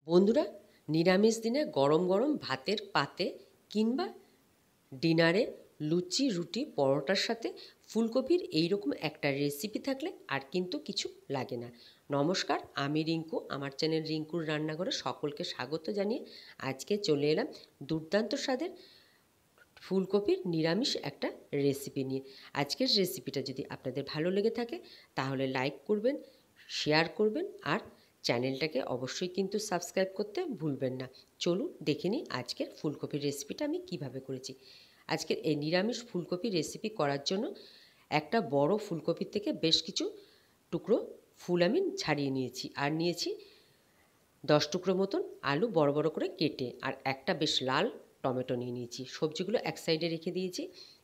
বন্ধুরা, নিরামিষ দিনে গরম গরম ভাতের পাতে কিংবা ডিনারে লুচি রুটি পরোটার সাথে ফুলকপির এইরকম একটা রেসিপি থাকলে আর কিন্তু কিছু লাগে না। নমস্কার, আমি রিঙ্কু। আমার চ্যানেল রিঙ্কুর রান্নাঘরে সকলকে স্বাগত জানিয়ে আজকে চলে এলাম দুর্দান্ত স্বাদের ফুলকপির নিরামিষ একটা রেসিপি নিয়ে। আজকের রেসিপিটা যদি আপনাদের ভালো লেগে থাকে তাহলে লাইক করবেন, শেয়ার করবেন আর চ্যানেলটাকে অবশ্যই কিন্তু সাবস্ক্রাইব করতে ভুলবেন না। চলুন দেখে নিই আজকের ফুলকপির রেসিপিটা আমি কিভাবে করেছি। আজকের এই নিরামিষ ফুলকপির রেসিপি করার জন্য একটা বড় ফুলকপির থেকে বেশ কিছু টুকরো ফুল আমি ছাড়িয়ে নিয়েছি, আর নিয়েছি 10 টুকরো মতন আলু বড় বড় করে কেটে, আর একটা বেশ লাল টমেটো নিয়ে নিয়েছি। সবজিগুলো এক সাইডে রেখে দিয়েছি।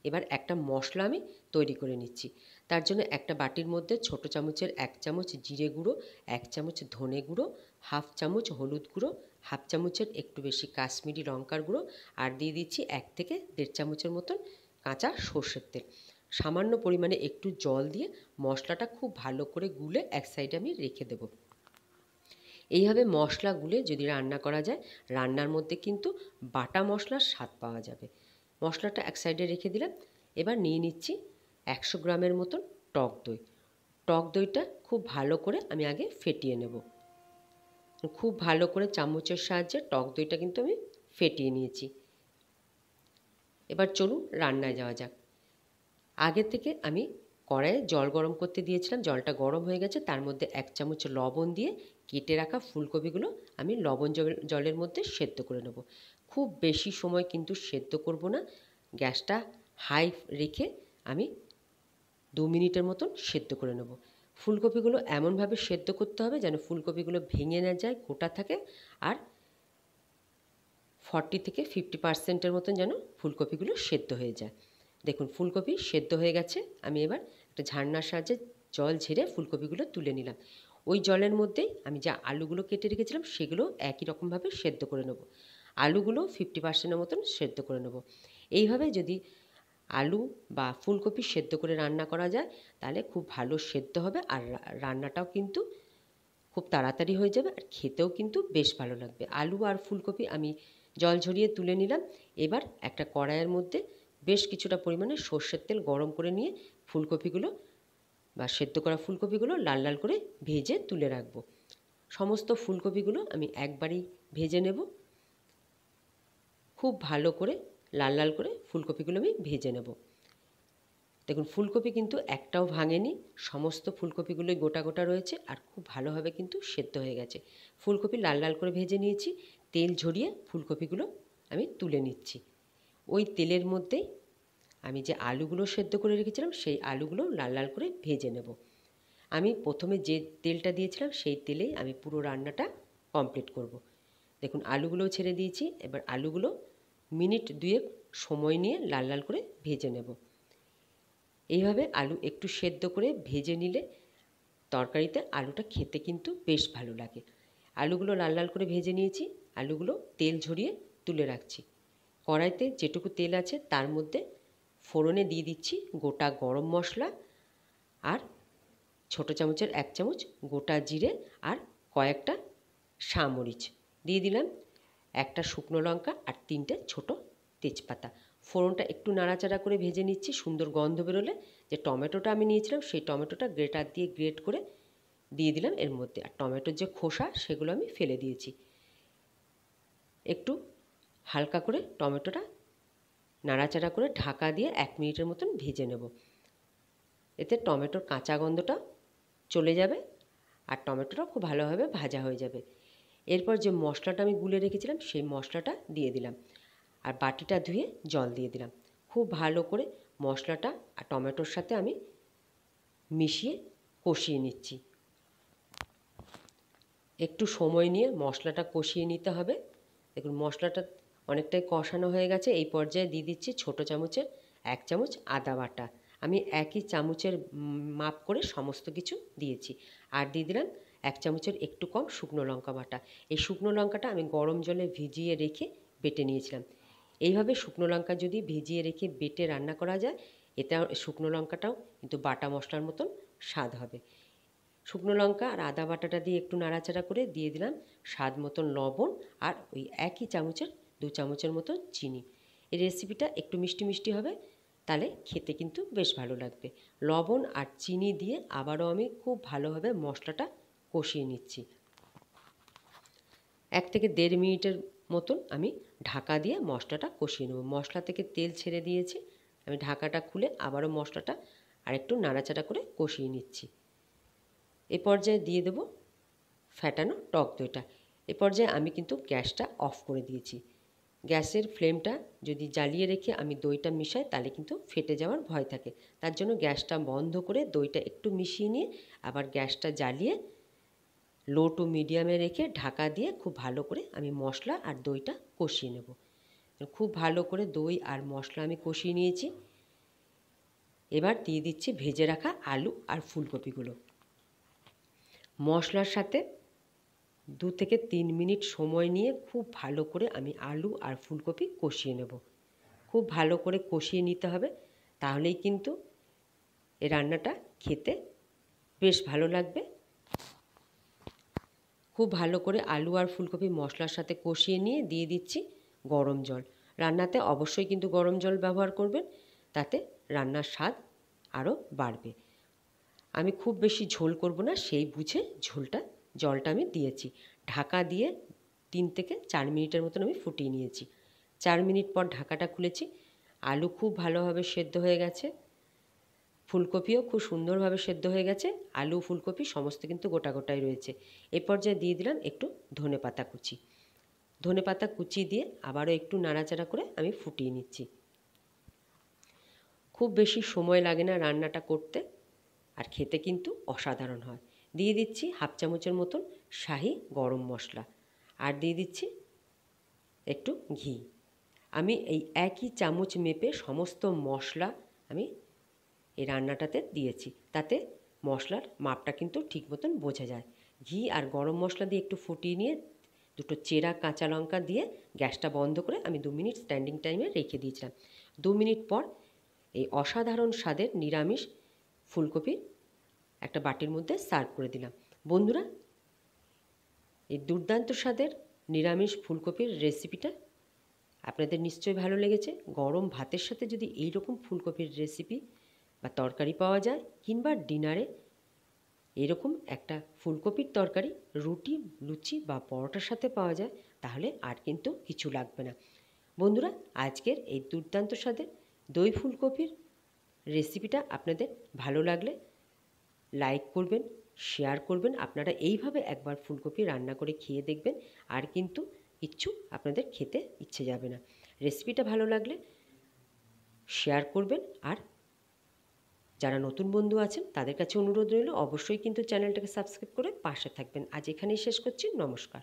এবার একটা মশলা আমি তৈরি করে নিচ্ছি। তার জন্য একটা বাটির মধ্যে ছোট চামচের 1 চামচ জিরে গুঁড়ো, 1 চামচ ধনে গুঁড়ো, হাফ চামচ হলুদ গুঁড়ো, হাফ চামচের একটু বেশি কাশ্মীরি লঙ্কার গুঁড়ো, আর দিয়ে দিচ্ছি 1 থেকে 1.5 চামচের মতন কাঁচা সর্ষের তেল। সামান্য পরিমাণে একটু জল দিয়ে মশলাটা খুব ভালো করে গুলে এক সাইডে আমি রেখে দেবো। এইভাবে মশলা গুলে যদি রান্না করা যায়, রান্নার মধ্যে কিন্তু বাটা মশলার স্বাদ পাওয়া যাবে। মশলাটা এক সাইডে রেখে দিলাম। এবার নিয়ে নিচ্ছি 100 গ্রামের মতন টক দই। টক দইটা খুব ভালো করে আমি আগে ফেটিয়ে নেব। খুব ভালো করে চামচের সাহায্যে টক দইটা কিন্তু আমি ফেটিয়ে নিয়েছি। এবার চলুন রান্নায় যাওয়া যাক। আগে থেকে আমি কড়াইয়ে জল গরম করতে দিয়েছিলাম। জলটা গরম হয়ে গেছে, তার মধ্যে 1 চামচ লবণ দিয়ে কেটে রাখা ফুলকপিগুলো আমি লবণ জলের মধ্যে সেদ্ধ করে নেব। খুব বেশি সময় কিন্তু সেদ্ধ করব না। গ্যাসটা হাই রেখে আমি 2 মিনিটের মতন সেদ্ধ করে নেব। ফুলকপিগুলো এমনভাবে সেদ্ধ করতে হবে যেন ফুলকপিগুলো ভেঙে না যায়, গোটা থাকে, আর 40 থেকে 50% মতন যেন ফুলকপিগুলো সেদ্ধ হয়ে যায়। দেখুন ফুলকপি সেদ্ধ হয়ে গেছে। আমি এবার একটা ঝাড়নার সাহায্যে জল ঝেড়ে ফুলকপিগুলো তুলে নিলাম। ওই জলের মধ্যেই আমি যা আলুগুলো কেটে রেখেছিলাম সেগুলো একই রকমভাবে সেদ্ধ করে নেব। আলুগুলো 50% মতন সেদ্ধ করে নেব। এইভাবে যদি আলু বা ফুলকপি সেদ্ধ করে রান্না করা যায় তাহলে খুব ভালো সেদ্ধ হবে, আর রান্নাটাও কিন্তু খুব তাড়াতাড়ি হয়ে যাবে, আর খেতেও কিন্তু বেশ ভালো লাগবে। আলু আর ফুলকপি আমি জল ঝরিয়ে তুলে নিলাম। এবার একটা কড়াইয়ের মধ্যে বেশ কিছুটা পরিমাণে সর্ষের তেল গরম করে নিয়ে ফুলকপিগুলো বা সেদ্ধ করা ফুলকপিগুলো লাল লাল করে ভেজে তুলে রাখবো। সমস্ত ফুলকপিগুলো আমি একবারেই ভেজে নেব। খুব ভালো করে লাল লাল করে ফুলকপিগুলো আমি ভেজে নেব। দেখুন ফুলকপি কিন্তু একটাও ভাঙেনি, সমস্ত ফুলকপিগুলোই গোটা গোটা রয়েছে আর খুব ভালোভাবে কিন্তু সেদ্ধ হয়ে গেছে। ফুলকপি লাল লাল করে ভেজে নিয়েছি। তেল ঝরিয়ে ফুলকপিগুলো আমি তুলে নিচ্ছি। ওই তেলের মধ্যেই আমি যে আলুগুলো সেদ্ধ করে রেখেছিলাম সেই আলুগুলো লাল লাল করে ভেজে নেব। আমি প্রথমে যে তেলটা দিয়েছিলাম সেই তেলেই আমি পুরো রান্নাটা কমপ্লিট করব। দেখুন আলুগুলোও ছেড়ে দিয়েছি। এবার আলুগুলো মিনিট 2 সময় নিয়ে লাল লাল করে ভেজে নেব। এইভাবে আলু একটু সেদ্ধ করে ভেজে নিলে তরকারিতে আলুটা খেতে কিন্তু বেশ ভালো লাগে। আলুগুলো লাল লাল করে ভেজে নিয়েছি। আলুগুলো তেল ঝরিয়ে তুলে রাখছি। কড়াইতে যেটুকু তেল আছে তার মধ্যে ফোড়নে দিয়ে দিচ্ছি গোটা গরম মশলা, আর ছোটো চামচের 1 চামচ গোটা জিরে, আর কয়েকটা সামরিচ দিয়ে দিলাম, একটা শুকনো লঙ্কা আর 3টে ছোটো তেজপাতা। ফোড়নটা একটু নাড়াচাড়া করে ভেজে নিচ্ছি। সুন্দর গন্ধ বেরোলে যে টমেটোটা আমি নিয়েছিলাম সেই টমেটোটা গ্রেটার দিয়ে গ্রেট করে দিয়ে দিলাম এর মধ্যে, আর টমেটোর যে খোসা সেগুলো আমি ফেলে দিয়েছি। একটু হালকা করে টমেটোটা নাড়াচাড়া করে ঢাকা দিয়ে 1 মিনিটের মতন ভেজে নেব। এতে টমেটোর কাঁচা গন্ধটা চলে যাবে আর টমেটোটা খুব ভালোভাবে ভাজা হয়ে যাবে। এরপর যে মশলাটা আমি গুলে রেখেছিলাম সেই মশলাটা দিয়ে দিলাম, আর বাটিটা ধুয়ে জল দিয়ে দিলাম। খুব ভালো করে মশলাটা আর টমেটোর সাথে আমি মিশিয়ে কষিয়ে নিচ্ছি। একটু সময় নিয়ে মশলাটা কষিয়ে নিতে হবে। দেখুন মশলাটা অনেকটাই কষানো হয়ে গেছে। এই পর্যায়ে দিয়ে দিচ্ছি ছোটো চামচের 1 চামচ আদা বাটা। আমি একই চামচের মাপ করে সমস্ত কিছু দিয়েছি। আর দিয়ে দিলাম 1 চামচের একটু কম শুকনো লঙ্কা বাটা। এই শুকনো লঙ্কাটা আমি গরম জলে ভিজিয়ে রেখে বেটে নিয়েছিলাম। এইভাবে শুকনো লঙ্কা যদি ভিজিয়ে রেখে বেটে রান্না করা যায়, এতে শুকনো লঙ্কাটাও কিন্তু বাটা মশলার মতন স্বাদ হবে। শুকনো লঙ্কা আর আদা বাটাটা দিয়ে একটু নাড়াচাড়া করে দিয়ে দিলাম স্বাদ মতন লবণ আর ওই একই চামচের 2 চামচের মতো চিনি। এই রেসিপিটা একটু মিষ্টি মিষ্টি হবে, তাহলে খেতে কিন্তু বেশ ভালো লাগবে। লবণ আর চিনি দিয়ে আবারও আমি খুব ভালোভাবে মশলাটা কষিয়ে নিচ্ছি। 1 থেকে 1.5 মিনিটের মতন আমি ঢাকা দিয়ে মশলাটা কষিয়ে নেব। মশলা থেকে তেল ছেড়ে দিয়েছে, আমি ঢাকাটা খুলে আবারও মশলাটা আরেকটু নাড়াচাড়া করে কষিয়ে নিচ্ছি। এ পর্যায়ে দিয়ে দেব ফ্যাটানো টক দইটা। এ পর্যায়ে আমি কিন্তু গ্যাসটা অফ করে দিয়েছি। গ্যাসের ফ্লেমটা যদি জ্বালিয়ে রেখে আমি দইটা মিশাই তাহলে কিন্তু ফেটে যাওয়ার ভয় থাকে। তার জন্য গ্যাসটা বন্ধ করে দইটা একটু মিশিয়ে নিয়ে আবার গ্যাসটা জ্বালিয়ে লো টু মিডিয়ামে রেখে ঢাকা দিয়ে খুব ভালো করে আমি মশলা আর দইটা কষিয়ে নেব। খুব ভালো করে দই আর মশলা আমি কষিয়ে নিয়েছি। এবার দিয়ে দিচ্ছি ভেজে রাখা আলু আর ফুলকপিগুলো। মশলার সাথে 2 থেকে 3 মিনিট সময় নিয়ে খুব ভালো করে আমি আলু আর ফুলকপি কষিয়ে নেব। খুব ভালো করে কষিয়ে নিতে হবে, তাহলেই কিন্তু এই রান্নাটা খেতে বেশ ভালো লাগবে। খুব ভালো করে আলু আর ফুলকপি মশলার সাথে কষিয়ে নিয়ে দিয়ে দিচ্ছি গরম জল। রান্নাতে অবশ্যই কিন্তু গরম জল ব্যবহার করবেন, তাতে রান্নার স্বাদ আরও বাড়বে। আমি খুব বেশি ঝোল করব না, সেই বুঝে জলটা আমি দিয়েছি। ঢাকা দিয়ে 3 থেকে 4 মিনিটের মতন আমি ফুটিয়ে নিয়েছি। 4 মিনিট পর ঢাকাটা খুলেছি। আলু খুব ভালোভাবে সেদ্ধ হয়ে গেছে, ফুলকপিও খুব সুন্দরভাবে সেদ্ধ হয়ে গেছে। আলু ফুলকপি সমস্ত কিন্তু গোটা গোটাই রয়েছে। এ পর্যায়ে দিয়ে দিলাম একটু ধনেপাতা কুচি। ধনেপাতা কুচি দিয়ে আবারও একটু নাড়াচাড়া করে আমি ফুটিয়ে নিচ্ছি। খুব বেশি সময় লাগে না রান্নাটা করতে, আর খেতে কিন্তু অসাধারণ হয়। দিয়ে দিচ্ছি 1/2 চামচের মতন শাহি গরম মশলা আর দিয়ে দিচ্ছি একটু ঘি। আমি এই একই চামচ মেপে সমস্ত মশলা আমি এই রান্নাটাতে দিয়েছি, তাতে মশলার মাপটা কিন্তু ঠিক মতন বোঝা যায়। ঘি আর গরম মশলা দিয়ে একটু ফুটিয়ে নিয়ে 2টো চেরা কাঁচা লঙ্কা দিয়ে গ্যাসটা বন্ধ করে আমি 2 মিনিট স্ট্যান্ডিং টাইমে রেখে দিয়েছিলাম। 2 মিনিট পর এই অসাধারণ স্বাদের নিরামিষ ফুলকপি একটা বাটির মধ্যে সার্ভ করে দিলাম। বন্ধুরা, এই দুর্দান্ত স্বাদের নিরামিষ ফুলকপির রেসিপিটা আপনাদের নিশ্চয়ই ভালো লেগেছে। গরম ভাতের সাথে যদি এই রকম ফুলকপির রেসিপি বা তরকারি পাওয়া যায়, কিংবা ডিনারে এরকম একটা ফুলকপির তরকারি রুটি, লুচি বা পরোটার সাথে পাওয়া যায়, তাহলে আর কিন্তু কিছু লাগবে না। বন্ধুরা, আজকের এই দুর্দান্ত স্বাদের দই ফুলকপির রেসিপিটা আপনাদের ভালো লাগলে লাইক করবেন, শেয়ার করবেন। আপনারা এইভাবে একবার ফুলকপি রান্না করে খেয়ে দেখবেন, আর কিন্তু কিচ্ছু আপনাদের খেতে ইচ্ছে যাবে না। রেসিপিটা ভালো লাগলে শেয়ার করবেন, আর যারা নতুন বন্ধু আছেন তাদের কাছে অনুরোধ রইল অবশ্যই কিন্তু চ্যানেলটাকে সাবস্ক্রাইব করে পাশে থাকবেন। আজ এখানেই শেষ করছি। নমস্কার।